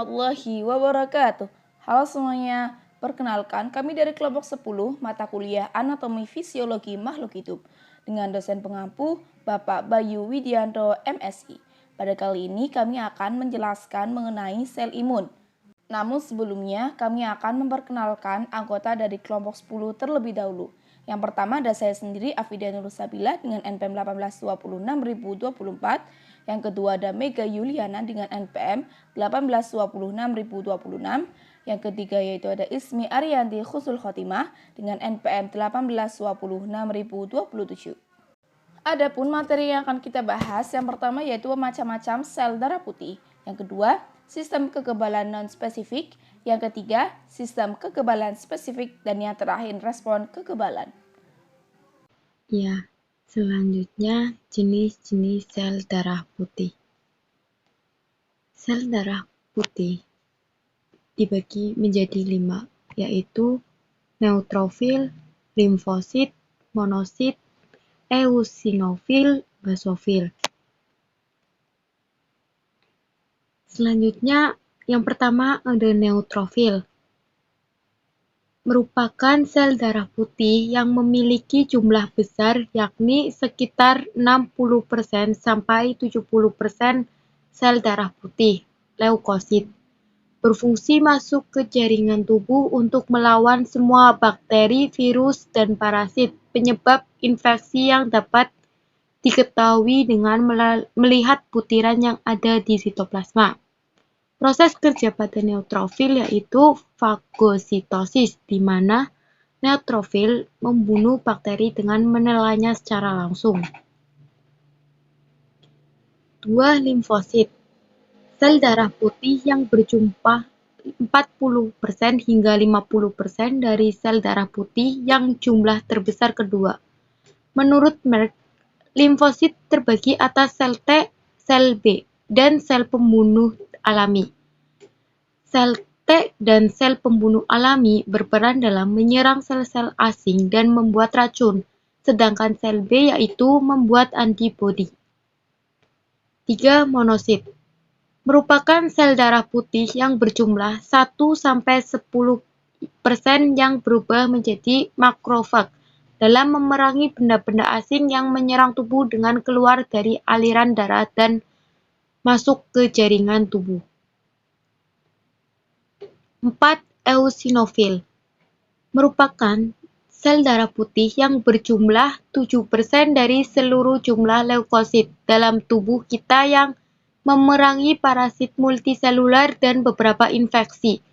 warahmatullahi wabarakatuh. Halo semuanya, perkenalkan kami dari kelompok 10 mata kuliah Anatomi Fisiologi Makhluk Hidup dengan dosen pengampu Bapak Bayu Widianto MSI. Pada kali ini kami akan menjelaskan mengenai sel imun. Namun sebelumnya kami akan memperkenalkan anggota dari kelompok 10 terlebih dahulu. Yang pertama ada saya sendiri Afidah Nurusabila dengan NPM 1826024. Yang kedua ada Mega Yuliana dengan NPM 1826026. Yang ketiga yaitu ada Ismi Ariyanti Khusul Khotimah dengan NPM 1826027. Adapun materi yang akan kita bahas yang pertama yaitu macam-macam sel darah putih. Yang kedua, sistem kekebalan non-spesifik. Yang ketiga, sistem kekebalan spesifik. Dan yang terakhir, respon kekebalan. Ya, selanjutnya jenis-jenis sel darah putih. Sel darah putih dibagi menjadi 5, yaitu neutrofil, limfosit, monosit, eosinofil, basofil. Selanjutnya, yang pertama ada neutrofil. Merupakan sel darah putih yang memiliki jumlah besar yakni sekitar 60% sampai 70% sel darah putih, leukosit. Berfungsi masuk ke jaringan tubuh untuk melawan semua bakteri, virus, dan parasit penyebab infeksi yang dapat diketahui dengan melihat butiran yang ada di sitoplasma. Proses kerja pada neutrofil yaitu fagositosis, di mana neutrofil membunuh bakteri dengan menelannya secara langsung. 2. Limfosit. Sel darah putih yang berjumlah 40% hingga 50% dari sel darah putih yang jumlah terbesar kedua. Menurut Merck, limfosit terbagi atas sel T, sel B, dan sel pembunuh alami. Sel T dan sel pembunuh alami berperan dalam menyerang sel-sel asing dan membuat racun, sedangkan sel B yaitu membuat antibodi. 3. Monosit. Merupakan sel darah putih yang berjumlah 1-10% yang berubah menjadi makrofag dalam memerangi benda-benda asing yang menyerang tubuh dengan keluar dari aliran darah dan masuk ke jaringan tubuh. 4. Eosinofil. Merupakan sel darah putih yang berjumlah 7% dari seluruh jumlah leukosit dalam tubuh kita yang memerangi parasit multiselular dan beberapa infeksi.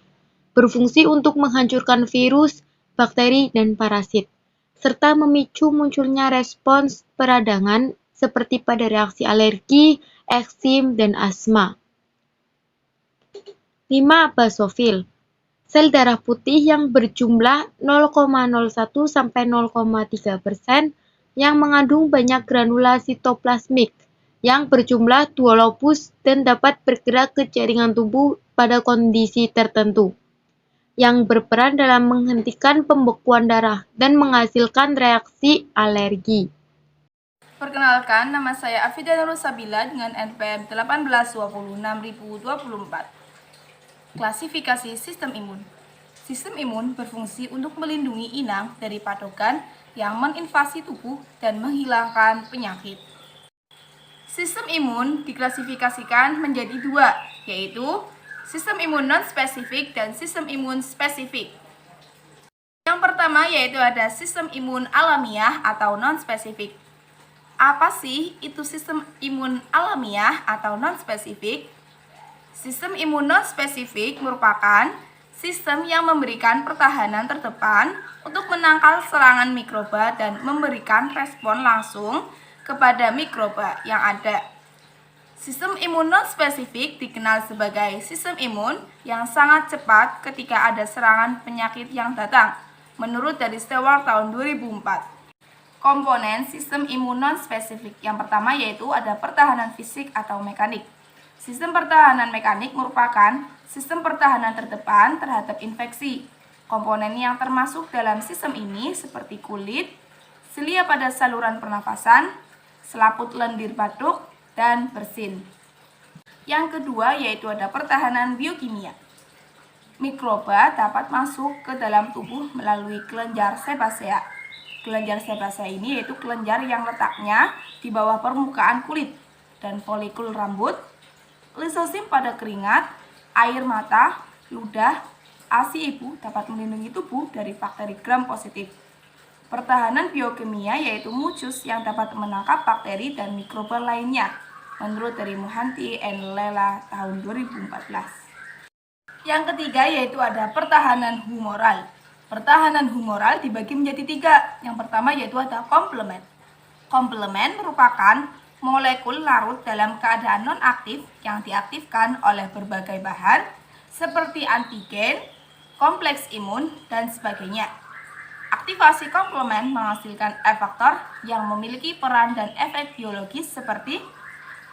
Berfungsi untuk menghancurkan virus, bakteri, dan parasit, serta memicu munculnya respons peradangan seperti pada reaksi alergi, eksim, dan asma. 5. Basofil. Sel darah putih yang berjumlah 0,01-0,3% yang mengandung banyak granula sitoplasmik yang berjumlah 2 lobus dan dapat bergerak ke jaringan tubuh pada kondisi tertentu, yang berperan dalam menghentikan pembekuan darah dan menghasilkan reaksi alergi. Perkenalkan, nama saya Afidah Nurusabila dengan NPM 1826024. Klasifikasi sistem imun. Sistem imun berfungsi untuk melindungi inang dari patogen yang menginvasi tubuh dan menghilangkan penyakit. Sistem imun diklasifikasikan menjadi 2, yaitu sistem imun non-spesifik dan sistem imun spesifik. Yang pertama yaitu ada sistem imun alamiah atau non-spesifik. Apa sih itu sistem imun alamiah atau non-spesifik? Sistem imun non-spesifik merupakan sistem yang memberikan pertahanan terdepan untuk menangkal serangan mikroba dan memberikan respon langsung kepada mikroba yang ada. Sistem imun non-spesifik dikenal sebagai sistem imun yang sangat cepat ketika ada serangan penyakit yang datang, menurut dari Stewart tahun 2004. Komponen sistem imun non-spesifik yang pertama yaitu ada pertahanan fisik atau mekanik. Sistem pertahanan mekanik merupakan sistem pertahanan terdepan terhadap infeksi. Komponen yang termasuk dalam sistem ini seperti kulit, selia pada saluran pernafasan, selaput lendir batuk, dan bersin. Yang kedua yaitu ada pertahanan biokimia. Mikroba dapat masuk ke dalam tubuh melalui kelenjar sebasea. Kelenjar sebasea ini yaitu kelenjar yang letaknya di bawah permukaan kulit dan folikul rambut, lisosim pada keringat, air mata, ludah, ASI ibu dapat melindungi tubuh dari bakteri gram positif. Pertahanan biokimia yaitu mucus yang dapat menangkap bakteri dan mikroba lainnya, menurut dari Mohanty and Lela tahun 2014. Yang ketiga yaitu ada pertahanan humoral. Pertahanan humoral dibagi menjadi 3. Yang pertama yaitu ada komplement. Komplement merupakan molekul larut dalam keadaan non-aktif yang diaktifkan oleh berbagai bahan seperti antigen, kompleks imun, dan sebagainya. Aktivasi komplement menghasilkan efektor yang memiliki peran dan efek biologis seperti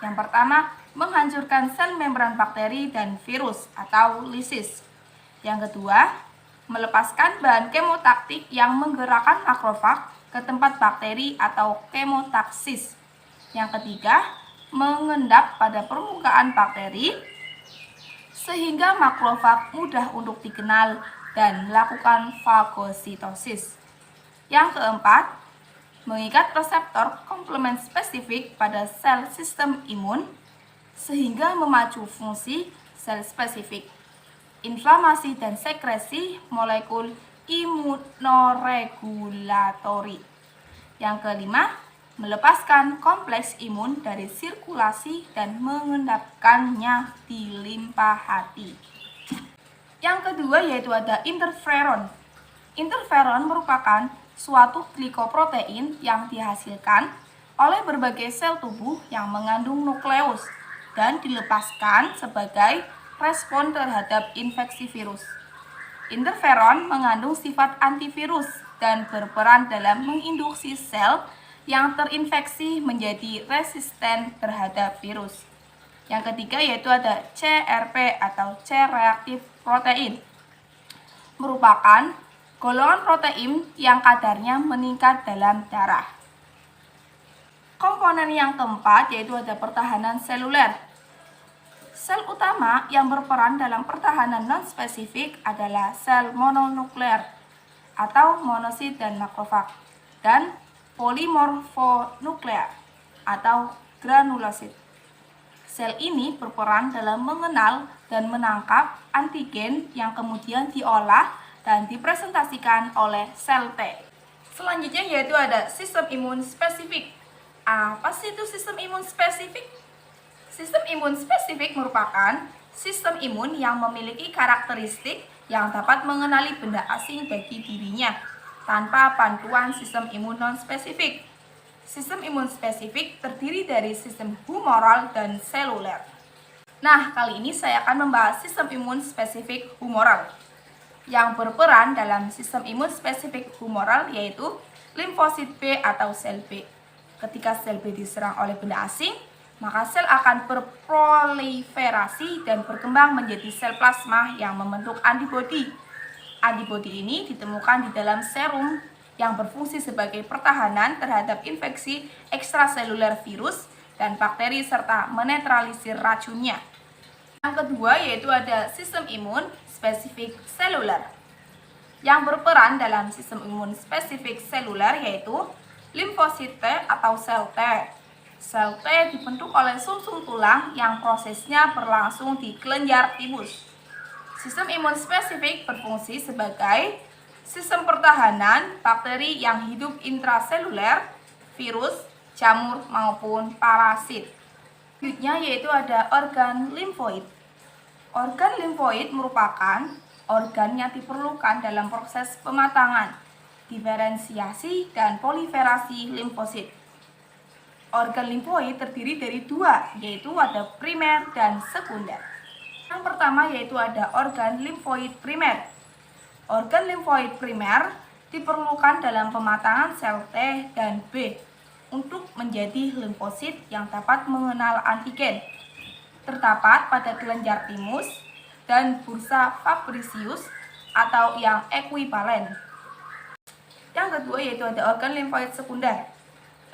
yang pertama, menghancurkan sel membran bakteri dan virus atau lisis. Yang kedua, melepaskan bahan kemotaktik yang menggerakkan makrofag ke tempat bakteri atau kemotaksis. Yang ketiga, mengendap pada permukaan bakteri sehingga makrofag mudah untuk dikenal dan melakukan fagositosis. Yang keempat, mengikat reseptor komplement spesifik pada sel sistem imun sehingga memacu fungsi sel spesifik, inflamasi dan sekresi molekul imunoregulatori. Yang kelima, melepaskan kompleks imun dari sirkulasi dan mengendapkannya di limpa hati. Yang kedua yaitu ada interferon. Interferon merupakan suatu glikoprotein yang dihasilkan oleh berbagai sel tubuh yang mengandung nukleus dan dilepaskan sebagai respon terhadap infeksi virus. Interferon mengandung sifat antivirus dan berperan dalam menginduksi sel yang terinfeksi menjadi resisten terhadap virus. Yang ketiga yaitu ada CRP atau C-reaktif protein. Merupakan golongan protein yang kadarnya meningkat dalam darah. Komponen yang keempat yaitu ada pertahanan seluler. Sel utama yang berperan dalam pertahanan non-spesifik adalah sel mononuklear atau monosit dan makrofag dan polimorfonuklear atau granulosit. Sel ini berperan dalam mengenal dan menangkap antigen yang kemudian diolah dan dipresentasikan oleh sel T. Selanjutnya yaitu ada sistem imun spesifik. Apa sih itu sistem imun spesifik? Sistem imun spesifik merupakan sistem imun yang memiliki karakteristik yang dapat mengenali benda asing bagi dirinya tanpa bantuan sistem imun non-spesifik. Sistem imun spesifik terdiri dari sistem humoral dan seluler. Nah, kali ini saya akan membahas sistem imun spesifik humoral. Yang berperan dalam sistem imun spesifik humoral yaitu limfosit B atau sel B. Ketika sel B diserang oleh benda asing, maka sel akan berproliferasi dan berkembang menjadi sel plasma yang membentuk antibodi. Antibodi ini ditemukan di dalam serum yang berfungsi sebagai pertahanan terhadap infeksi ekstraseluler virus dan bakteri serta menetralisir racunnya. Yang kedua yaitu ada sistem imun spesifik seluler. Yang berperan dalam sistem imun spesifik seluler yaitu limfosit T atau sel T. Sel T dibentuk oleh sumsum tulang yang prosesnya berlangsung di kelenjar tibus. Sistem imun spesifik berfungsi sebagai sistem pertahanan bakteri yang hidup intraseluler, virus, jamur maupun parasit. Selanjutnya yaitu ada organ limfoid. Organ limfoid merupakan organ yang diperlukan dalam proses pematangan, diferensiasi, dan proliferasi limfosit. Organ limfoid terdiri dari 2, yaitu ada primer dan sekunder. Yang pertama yaitu ada organ limfoid primer. Organ limfoid primer diperlukan dalam pematangan sel T dan B untuk menjadi limfosit yang dapat mengenal antigen. Terdapat pada kelenjar timus dan bursa Fabricius atau yang ekuivalen. Yang kedua yaitu ada organ limfoid sekunder.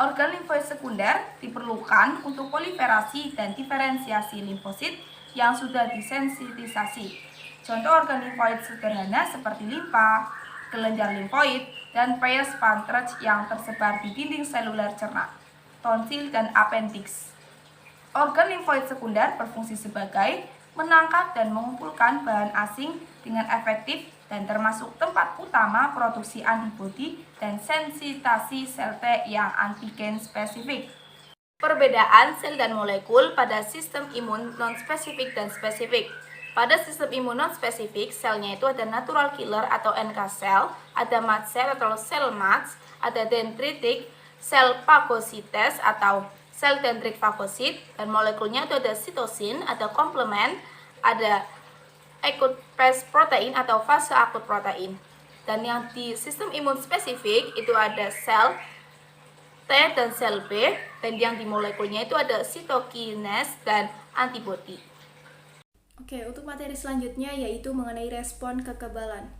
Organ limfoid sekunder diperlukan untuk proliferasi dan diferensiasi limfosit yang sudah disensitisasi. Contoh organ limfoid sederhana seperti limfa, kelenjar limfoid, dan pars pancreas yang tersebar di dinding seluler cerna, tonsil, dan appendix. Organ limfoid sekunder berfungsi sebagai menangkap dan mengumpulkan bahan asing dengan efektif dan termasuk tempat utama produksi antibodi dan sensitasi sel T yang antigen spesifik. Perbedaan sel dan molekul pada sistem imun non-spesifik dan spesifik. Pada sistem imun non-spesifik, selnya itu ada natural killer atau NK cell, ada mast cell atau sel mast, ada dendritic sel fagosites atau sel dendrit fagosit, dan molekulnya itu ada sitosin, ada komplement, ada acute phase protein atau fase akut protein. Dan yang di sistem imun spesifik itu ada sel T dan sel B, dan yang di molekulnya itu ada sitokines dan antibodi. Oke, untuk materi selanjutnya yaitu mengenai respon kekebalan.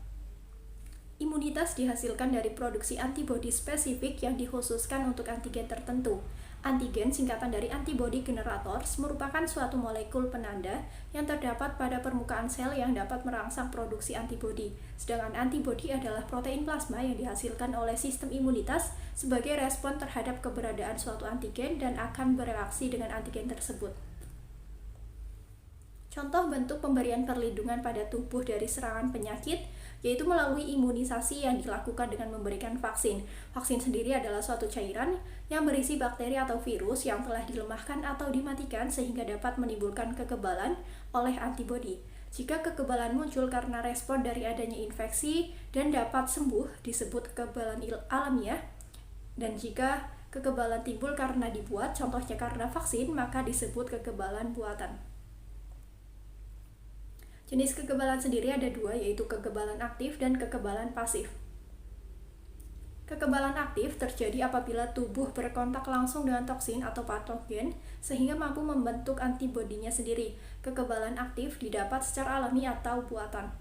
Imunitas dihasilkan dari produksi antibodi spesifik yang dikhususkan untuk antigen tertentu. Antigen, singkatan dari antibody generators, merupakan suatu molekul penanda yang terdapat pada permukaan sel yang dapat merangsang produksi antibodi. Sedangkan antibodi adalah protein plasma yang dihasilkan oleh sistem imunitas sebagai respon terhadap keberadaan suatu antigen dan akan bereaksi dengan antigen tersebut. Contoh bentuk pemberian perlindungan pada tubuh dari serangan penyakit yaitu melalui imunisasi yang dilakukan dengan memberikan vaksin. Vaksin sendiri adalah suatu cairan yang berisi bakteri atau virus yang telah dilemahkan atau dimatikan sehingga dapat menimbulkan kekebalan oleh antibodi. Jika kekebalan muncul karena respon dari adanya infeksi dan dapat sembuh disebut kekebalan alamiah, dan jika kekebalan timbul karena dibuat, contohnya karena vaksin, maka disebut kekebalan buatan. Jenis kekebalan sendiri ada dua, yaitu kekebalan aktif dan kekebalan pasif. Kekebalan aktif terjadi apabila tubuh berkontak langsung dengan toksin atau patogen sehingga mampu membentuk antibodinya sendiri. Kekebalan aktif didapat secara alami atau buatan.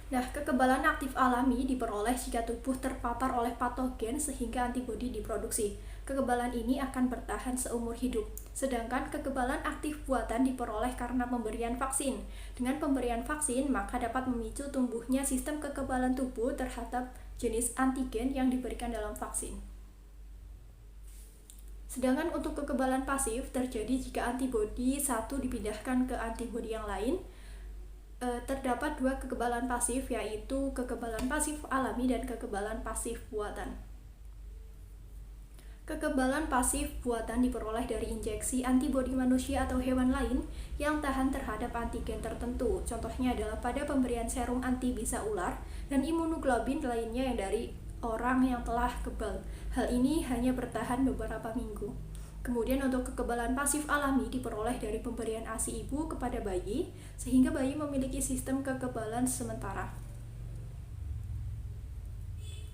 Nah, kekebalan aktif alami diperoleh jika tubuh terpapar oleh patogen sehingga antibodi diproduksi. Kekebalan ini akan bertahan seumur hidup. Sedangkan kekebalan aktif buatan diperoleh karena pemberian vaksin. Dengan pemberian vaksin, maka dapat memicu tumbuhnya sistem kekebalan tubuh terhadap jenis antigen yang diberikan dalam vaksin. Sedangkan untuk kekebalan pasif terjadi jika antibodi satu dipindahkan ke antibodi yang lain. Terdapat dua kekebalan pasif, yaitu kekebalan pasif alami dan kekebalan pasif buatan. Kekebalan pasif buatan diperoleh dari injeksi antibodi manusia atau hewan lain yang tahan terhadap antigen tertentu. Contohnya adalah pada pemberian serum anti bisa ular dan imunoglobulin lainnya yang dari orang yang telah kebal. Hal ini hanya bertahan beberapa minggu. Kemudian untuk kekebalan pasif alami diperoleh dari pemberian ASI ibu kepada bayi, sehingga bayi memiliki sistem kekebalan sementara.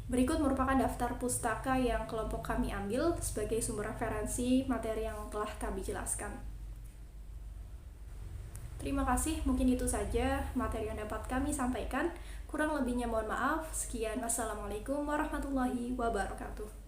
Berikut merupakan daftar pustaka yang kelompok kami ambil sebagai sumber referensi materi yang telah kami jelaskan. Terima kasih, mungkin itu saja materi yang dapat kami sampaikan. Kurang lebihnya mohon maaf. Sekian, wassalamualaikum warahmatullahi wabarakatuh.